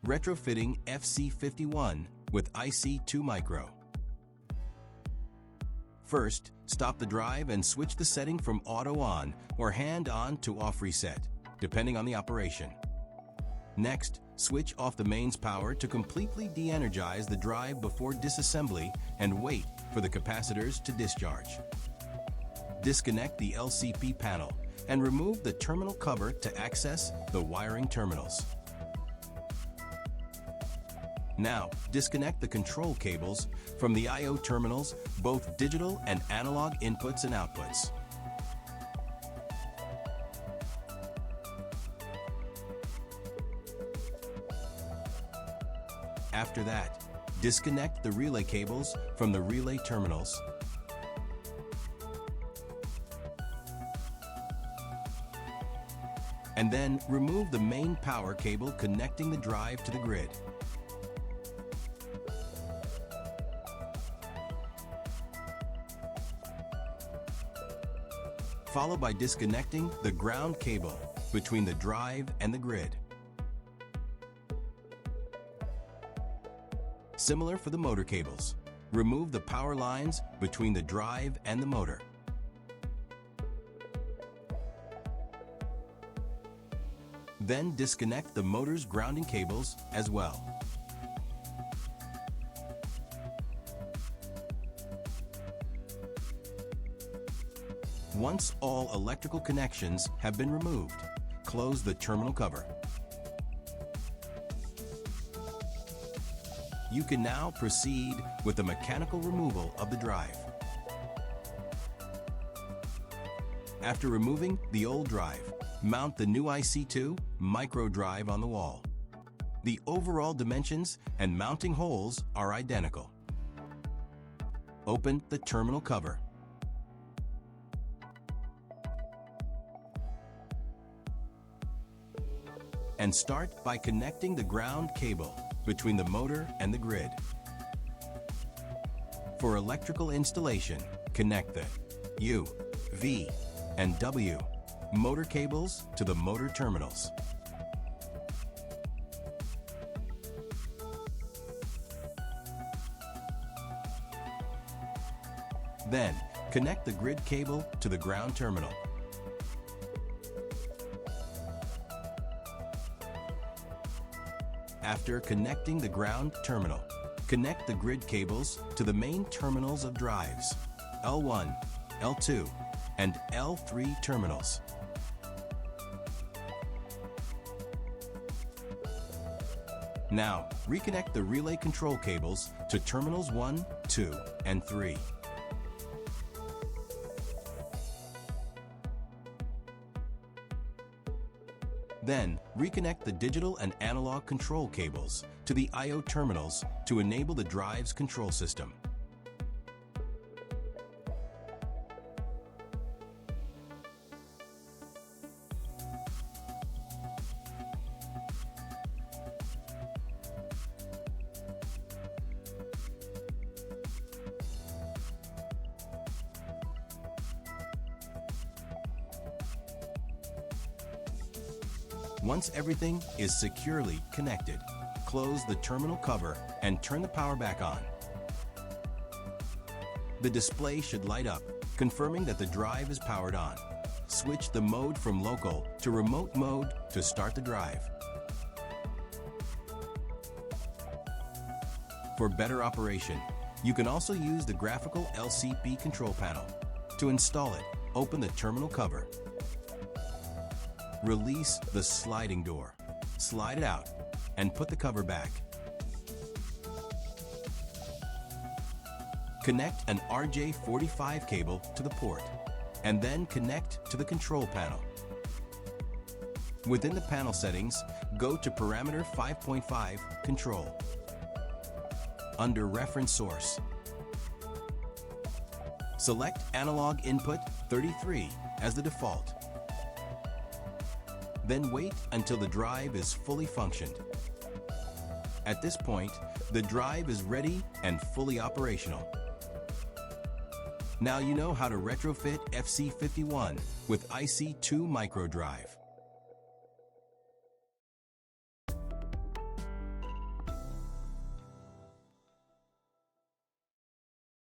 Retrofitting FC51 with iC2-Micro. First, stop the drive and switch the setting from auto on or hand on to off reset, depending on the operation. Next, switch off the mains power to completely de-energize the drive before disassembly and wait for the capacitors to discharge. Disconnect the LCP panel and remove the terminal cover to access the wiring terminals. Now, disconnect the control cables from the I/O terminals, both digital and analog inputs and outputs. After that, disconnect the relay cables from the relay terminals. And then remove the main power cable connecting the drive to the grid. Followed by disconnecting the ground cable between the drive and the grid. Similar for the motor cables. Remove the power lines between the drive and the motor. Then disconnect the motor's grounding cables as well. Once all electrical connections have been removed, close the terminal cover. You can now proceed with the mechanical removal of the drive. After removing the old drive, mount the new iC2-Micro Drive on the wall. The overall dimensions and mounting holes are identical. Open the terminal cover. And start by connecting the ground cable between the motor and the grid. For electrical installation, connect the U, V, and W motor cables to the motor terminals. Then, connect the grid cable to the ground terminal. After connecting the ground terminal, connect the grid cables to the main terminals of drives, L1, L2, and L3 terminals. Now, reconnect the relay control cables to terminals 1, 2, and 3. Then, reconnect the digital and analog control cables to the I/O terminals to enable the drive's control system. Once everything is securely connected, close the terminal cover and turn the power back on. The display should light up, confirming that the drive is powered on. Switch the mode from local to remote mode to start the drive. For better operation, you can also use the graphical LCP control panel. To install it, open the terminal cover. Release the sliding door, slide it out, and put the cover back. Connect an RJ45 cable to the port, and then connect to the control panel. Within the panel settings, go to Parameter 5.5 Control. Under Reference Source, select Analog Input 33 as the default. Then wait until the drive is fully functioned. At this point, the drive is ready and fully operational. Now you know how to retrofit FC51 with iC2-Micro Drive.